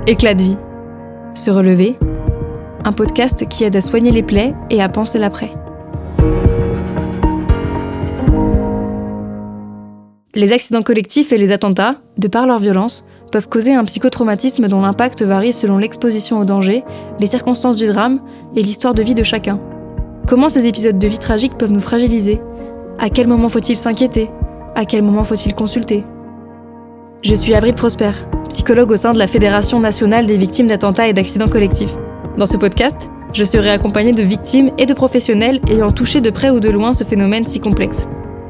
Éclat de vie. Se relever. Un podcast qui aide à soigner les plaies et à penser l'après. Les accidents collectifs et les attentats, de par leur violence, peuvent causer un psychotraumatisme dont l'impact varie selon l'exposition au danger, les circonstances du drame et l'histoire de vie de chacun. Comment ces épisodes de vie tragiques peuvent nous fragiliser ? À quel moment faut-il s'inquiéter ? À quel moment faut-il consulter ? Je suis Avril Prosper, psychologue au sein de la Fédération nationale des victimes d'attentats et d'accidents collectifs. Dans ce podcast, je serai accompagnée de victimes et de professionnels ayant touché de près ou de loin ce phénomène si complexe.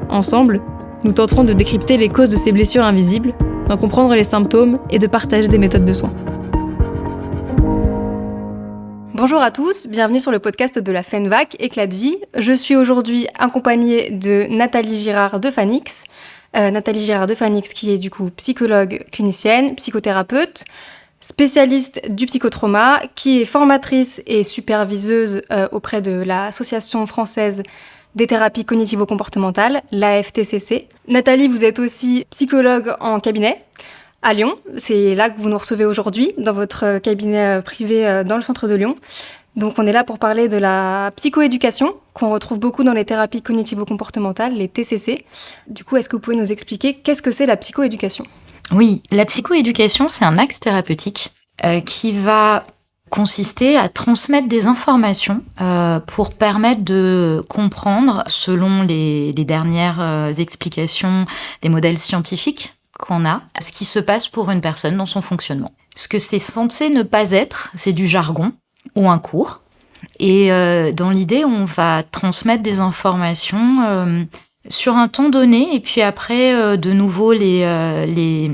Ensemble, nous tenterons de décrypter les causes de ces blessures invisibles, d'en comprendre les symptômes et de partager des méthodes de soins. Bonjour à tous, bienvenue sur le podcast de la FENVAC, Éclat de vie. Je suis aujourd'hui accompagnée de Nathalie Girard de Fanix. Nathalie Girard de Fanix qui est du coup psychologue clinicienne, psychothérapeute, spécialiste du psychotrauma, qui est formatrice et superviseuse auprès de l'Association française des thérapies cognitivo-comportementales, l'AFTCC. Nathalie, vous êtes aussi psychologue en cabinet à Lyon. C'est là que vous nous recevez aujourd'hui, dans votre cabinet privé dans le centre de Lyon. Donc on est là pour parler de la psychoéducation, qu'on retrouve beaucoup dans les thérapies cognitivo-comportementales, les TCC. Du coup, est-ce que vous pouvez nous expliquer qu'est-ce que c'est la psychoéducation ? Oui, la psychoéducation, c'est un axe thérapeutique qui va consister à transmettre des informations pour permettre de comprendre, selon les dernières explications des modèles scientifiques qu'on a, ce qui se passe pour une personne dans son fonctionnement. Ce que c'est censé ne pas être, c'est du jargon ou un cours. Et dans l'idée, on va transmettre des informations sur un temps donné et puis après, de nouveau, les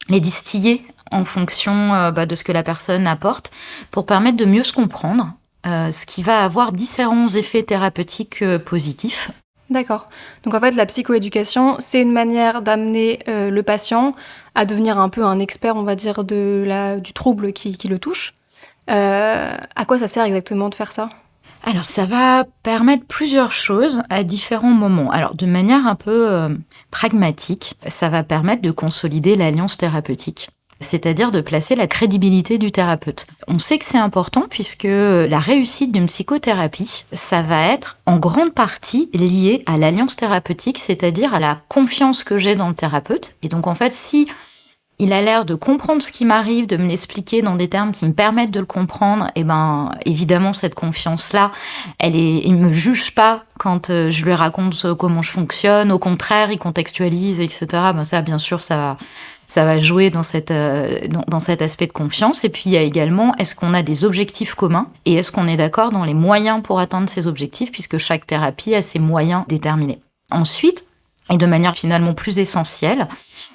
distiller en fonction de ce que la personne apporte pour permettre de mieux se comprendre, ce qui va avoir différents effets thérapeutiques positifs. D'accord. Donc en fait, la psychoéducation, c'est une manière d'amener le patient à devenir un peu un expert, on va dire, du trouble qui le touche. À quoi ça sert exactement de faire ça ? Alors, ça va permettre plusieurs choses à différents moments. Alors, de manière un peu pragmatique, ça va permettre de consolider l'alliance thérapeutique, c'est-à-dire de placer la crédibilité du thérapeute. On sait que c'est important puisque la réussite d'une psychothérapie, ça va être en grande partie lié à l'alliance thérapeutique, c'est-à-dire à la confiance que j'ai dans le thérapeute. Et donc, en fait, si il a l'air de comprendre ce qui m'arrive, de me l'expliquer dans des termes qui me permettent de le comprendre, et évidemment, cette confiance-là, il me juge pas quand je lui raconte comment je fonctionne. Au contraire, il contextualise, etc. Ça, bien sûr, ça va jouer dans cet aspect de confiance. Et puis, il y a également, est-ce qu'on a des objectifs communs et est-ce qu'on est d'accord dans les moyens pour atteindre ces objectifs, puisque chaque thérapie a ses moyens déterminés. Ensuite, et de manière finalement plus essentielle,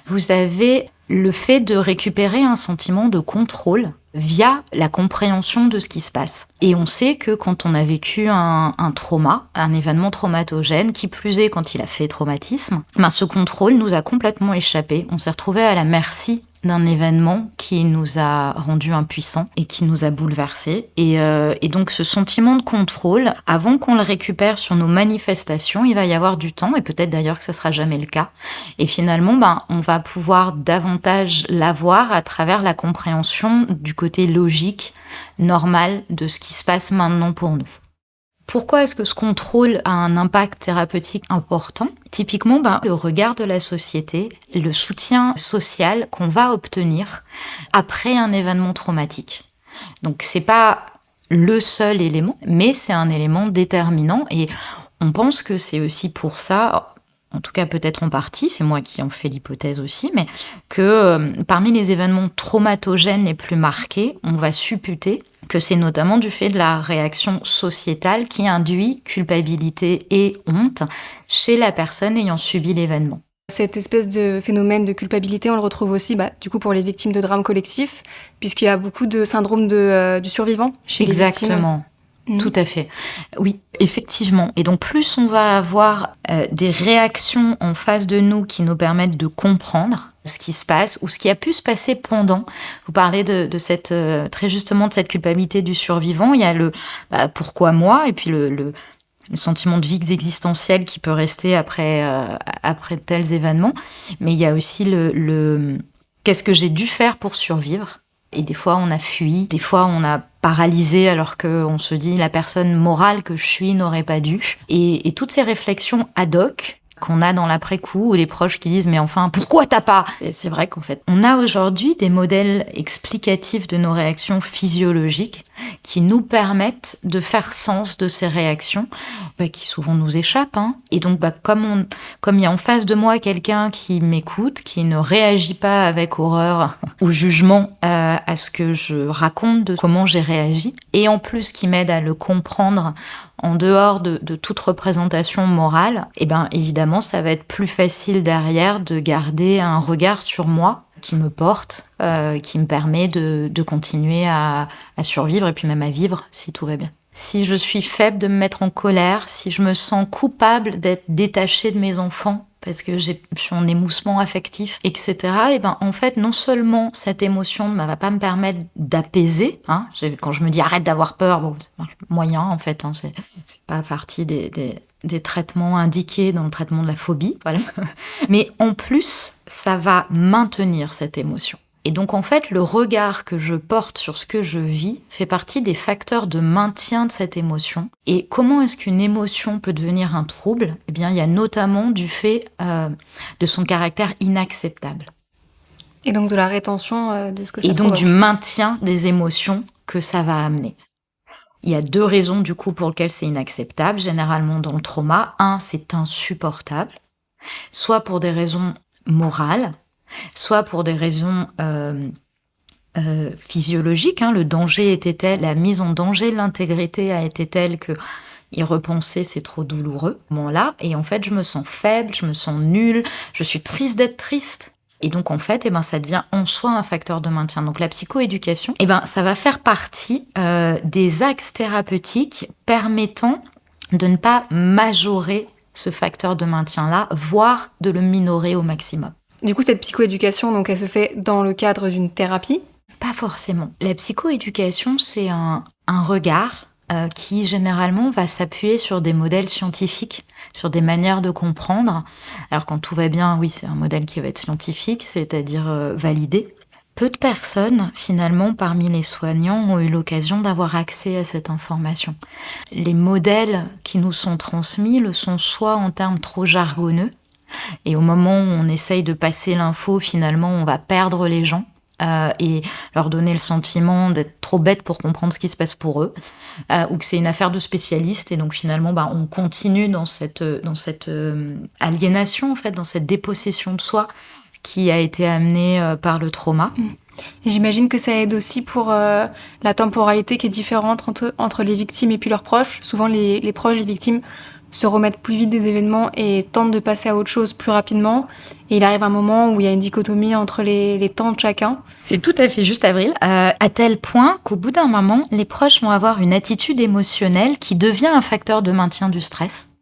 vous avez le fait de récupérer un sentiment de contrôle via la compréhension de ce qui se passe. Et on sait que quand on a vécu un trauma, un événement traumatogène, qui plus est quand il a fait traumatisme, ce contrôle nous a complètement échappé. On s'est retrouvé à la merci d'un événement qui nous a rendus impuissants et qui nous a bouleversés. Et donc ce sentiment de contrôle, avant qu'on le récupère sur nos manifestations, il va y avoir du temps, et peut-être d'ailleurs que ça sera jamais le cas. Et finalement, on va pouvoir davantage l'avoir à travers la compréhension du côté logique, normal de ce qui se passe maintenant pour nous. Pourquoi est-ce que ce contrôle a un impact thérapeutique important ? Typiquement, le regard de la société, le soutien social qu'on va obtenir après un événement traumatique. Donc, c'est pas le seul élément, mais c'est un élément déterminant et on pense que c'est aussi pour ça, en tout cas peut-être en partie, c'est moi qui en fais l'hypothèse aussi, mais que parmi les événements traumatogènes les plus marqués, on va supputer que c'est notamment du fait de la réaction sociétale qui induit culpabilité et honte chez la personne ayant subi l'événement. Cette espèce de phénomène de culpabilité, on le retrouve aussi du coup pour les victimes de drames collectifs, puisqu'il y a beaucoup de syndrome du survivant chez les victimes. Exactement. Tout à fait. Oui, effectivement. Et donc, plus on va avoir des réactions en face de nous qui nous permettent de comprendre ce qui se passe ou ce qui a pu se passer pendant. Vous parlez de cette très justement de cette culpabilité du survivant. Il y a le pourquoi moi et puis le sentiment de vide existentiel qui peut rester après de tels événements. Mais il y a aussi le qu'est-ce que j'ai dû faire pour survivre. Et des fois, on a fui, des fois, on a paralysé alors qu'on se dit la personne morale que je suis n'aurait pas dû. Et toutes ces réflexions ad hoc qu'on a dans l'après-coup, ou les proches qui disent « mais enfin, pourquoi t'as pas ?» Et c'est vrai qu'en fait, on a aujourd'hui des modèles explicatifs de nos réactions physiologiques qui nous permettent de faire sens de ces réactions qui souvent nous échappent. Et donc, comme il y a en face de moi quelqu'un qui m'écoute, qui ne réagit pas avec horreur ou jugement à ce que je raconte de comment j'ai réagi, et en plus qui m'aide à le comprendre en dehors de toute représentation morale, et bien évidemment, ça va être plus facile derrière de garder un regard sur moi qui me porte, qui me permet de continuer à survivre et puis même à vivre si tout va bien. Si je suis faible de me mettre en colère, si je me sens coupable d'être détachée de mes enfants parce que je suis en émoussement affectif, etc. Et ben en fait, non seulement cette émotion ne va pas me permettre d'apaiser, quand je me dis arrête d'avoir peur, bon, c'est moyen en fait, c'est pas partie des traitements indiqués dans le traitement de la phobie, voilà. Mais en plus, ça va maintenir cette émotion. Et donc en fait, le regard que je porte sur ce que je vis fait partie des facteurs de maintien de cette émotion. Et comment est-ce qu'une émotion peut devenir un trouble ? Eh bien, il y a notamment du fait de son caractère inacceptable. Et donc de la rétention de ce que ça provoque. Et donc provoque. Du maintien des émotions que ça va amener. Il y a 2 raisons du coup pour lesquelles c'est inacceptable, généralement dans le trauma. 1, c'est insupportable, soit pour des raisons morales, soit pour des raisons physiologiques. Le danger était tel, la mise en danger de l'intégrité a été telle que y repenser, c'est trop douloureux. Là, et en fait, je me sens faible, je me sens nulle, je suis triste d'être triste. Et donc, en fait, ça devient en soi un facteur de maintien. Donc, la psychoéducation, ça va faire partie des axes thérapeutiques permettant de ne pas majorer ce facteur de maintien-là, voire de le minorer au maximum. Du coup, cette psychoéducation, donc, elle se fait dans le cadre d'une thérapie ? Pas forcément. La psychoéducation, c'est un regard qui, généralement, va s'appuyer sur des modèles scientifiques, sur des manières de comprendre. Alors, quand tout va bien, oui, c'est un modèle qui va être scientifique, c'est-à-dire validé. Peu de personnes, finalement, parmi les soignants, ont eu l'occasion d'avoir accès à cette information. Les modèles qui nous sont transmis le sont soit en termes trop jargonneux, et au moment où on essaye de passer l'info, finalement, on va perdre les gens et leur donner le sentiment d'être trop bêtes pour comprendre ce qui se passe pour eux, ou que c'est une affaire de spécialistes, et donc finalement, on continue dans cette aliénation, en fait, dans cette dépossession de soi qui a été amenée par le trauma. Et j'imagine que ça aide aussi pour la temporalité qui est différente entre les victimes et puis leurs proches. Souvent, les proches des victimes se remettent plus vite des événements et tentent de passer à autre chose plus rapidement. Et il arrive un moment où il y a une dichotomie entre les temps de chacun. C'est tout à fait juste, Avril. À tel point qu'au bout d'un moment, les proches vont avoir une attitude émotionnelle qui devient un facteur de maintien du stress.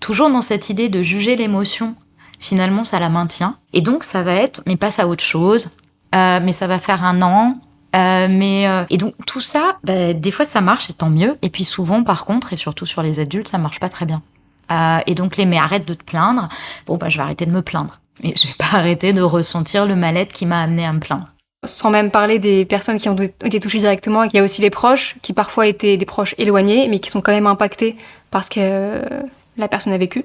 Toujours dans cette idée de juger l'émotion, finalement, ça la maintient. Et donc, ça va être, mais passe à autre chose, mais ça va faire 1 an, et donc tout ça, des fois ça marche et tant mieux, et puis souvent par contre, et surtout sur les adultes, ça marche pas très bien. Et donc mais arrête de te plaindre, je vais arrêter de me plaindre, et je vais pas arrêter de ressentir le mal-être qui m'a amené à me plaindre. Sans même parler des personnes qui ont été touchées directement, il y a aussi les proches qui parfois étaient des proches éloignés, mais qui sont quand même impactés parce que la personne a vécu.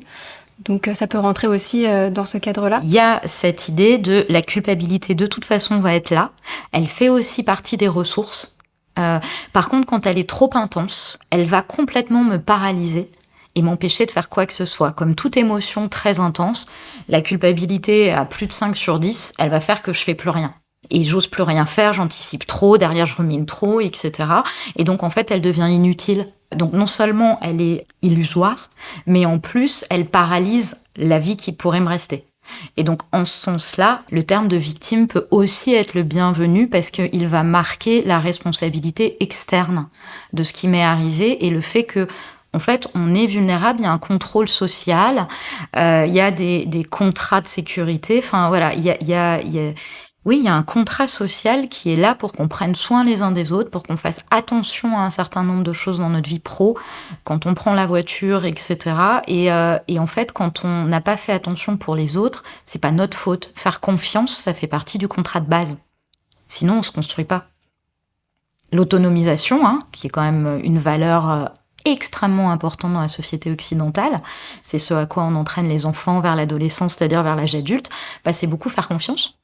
Donc ça peut rentrer aussi dans ce cadre-là. Il y a cette idée de la culpabilité, de toute façon, va être là. Elle fait aussi partie des ressources. Par contre, quand elle est trop intense, elle va complètement me paralyser et m'empêcher de faire quoi que ce soit. Comme toute émotion très intense, la culpabilité à plus de 5 sur 10, elle va faire que je fais plus rien. Et j'ose plus rien faire, j'anticipe trop, derrière je rumine trop, etc. Et donc en fait, elle devient inutile. Donc non seulement elle est illusoire, mais en plus, elle paralyse la vie qui pourrait me rester. Et donc en ce sens-là, le terme de victime peut aussi être le bienvenu parce qu'il va marquer la responsabilité externe de ce qui m'est arrivé et le fait que en fait, on est vulnérable, il y a un contrôle social, il y a des contrats de sécurité, enfin voilà, il y a oui, il y a un contrat social qui est là pour qu'on prenne soin les uns des autres, pour qu'on fasse attention à un certain nombre de choses dans notre vie pro, quand on prend la voiture, etc. Et en fait, quand on n'a pas fait attention pour les autres, c'est pas notre faute. Faire confiance, ça fait partie du contrat de base. Sinon, on se construit pas. L'autonomisation, qui est quand même une valeur extrêmement importante dans la société occidentale, c'est ce à quoi on entraîne les enfants vers l'adolescence, c'est-à-dire vers l'âge adulte, c'est beaucoup faire confiance,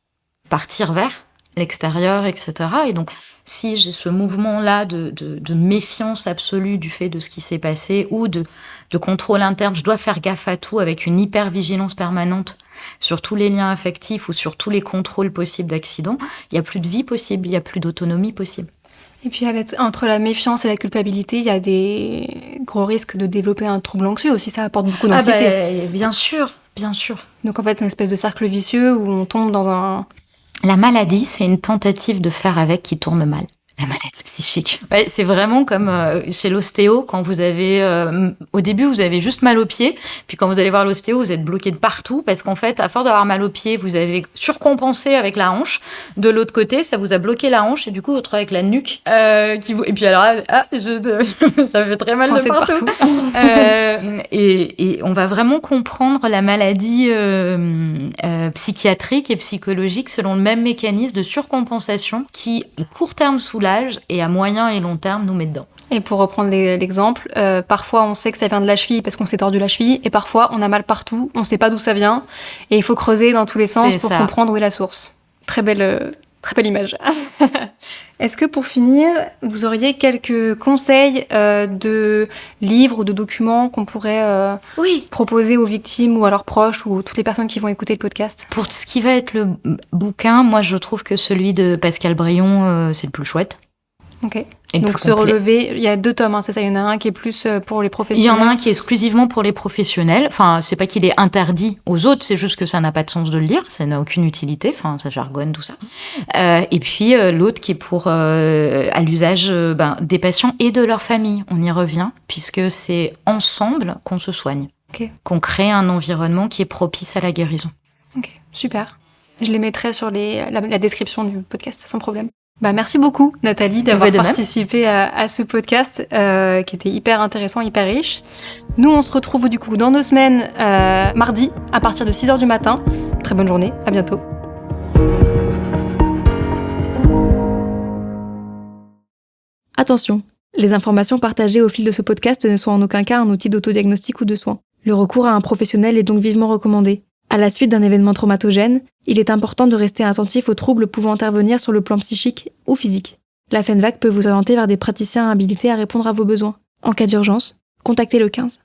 partir vers l'extérieur, etc. Et donc, si j'ai ce mouvement-là de méfiance absolue du fait de ce qui s'est passé ou de contrôle interne, je dois faire gaffe à tout avec une hyper-vigilance permanente sur tous les liens affectifs ou sur tous les contrôles possibles d'accidents, il n'y a plus de vie possible, il n'y a plus d'autonomie possible. Et puis entre la méfiance et la culpabilité, il y a des gros risques de développer un trouble anxieux aussi, ça apporte beaucoup d'anxiété. Bien sûr. Donc en fait, c'est une espèce de cercle vicieux où on tombe dans un... La maladie, c'est une tentative de faire avec qui tourne mal. La maladie psychique. Ouais, c'est vraiment comme chez l'ostéo, quand vous avez... au début, vous avez juste mal aux pieds, puis quand vous allez voir l'ostéo, vous êtes bloqué de partout, parce qu'en fait, à force d'avoir mal aux pieds, vous avez surcompensé avec la hanche. De l'autre côté, ça vous a bloqué la hanche, et du coup, vous retrouvez avec la nuque. Et puis alors, ça fait très mal de partout. Et on va vraiment comprendre la maladie psychiatrique et psychologique selon le même mécanisme de surcompensation qui, à court terme, soulage et à moyen et long terme nous met dedans. Et pour reprendre l'exemple, parfois on sait que ça vient de la cheville parce qu'on s'est tordu la cheville, et parfois on a mal partout, on sait pas d'où ça vient, et il faut creuser dans tous les sens pour comprendre où est la source. Très belle image. Est-ce que pour finir, vous auriez quelques conseils de livres ou de documents qu'on pourrait proposer aux victimes ou à leurs proches ou toutes les personnes qui vont écouter le podcast? Pour ce qui va être le bouquin, moi je trouve que celui de Pascal Brion, c'est le plus chouette. Ok. Donc se relever, il y a 2 tomes, c'est ça, il y en a un qui est plus pour les professionnels. Il y en a un qui est exclusivement pour les professionnels, enfin c'est pas qu'il est interdit aux autres, c'est juste que ça n'a pas de sens de le lire, ça n'a aucune utilité, enfin ça jargonne tout ça. Et puis l'autre qui est pour à l'usage des patients et de leur famille, on y revient, puisque c'est ensemble qu'on se soigne, qu'on crée un environnement qui est propice à la guérison. Ok, super. Je les mettrai sur la description du podcast, sans problème. Merci beaucoup Nathalie d'avoir participé à ce podcast qui était hyper intéressant, hyper riche. Nous on se retrouve du coup dans 2 semaines, mardi à partir de 6h du matin. Très bonne journée, à bientôt. Attention, les informations partagées au fil de ce podcast ne sont en aucun cas un outil d'autodiagnostic ou de soin. Le recours à un professionnel est donc vivement recommandé. À la suite d'un événement traumatogène, il est important de rester attentif aux troubles pouvant intervenir sur le plan psychique ou physique. La FENVAC peut vous orienter vers des praticiens habilités à répondre à vos besoins. En cas d'urgence, contactez le 15.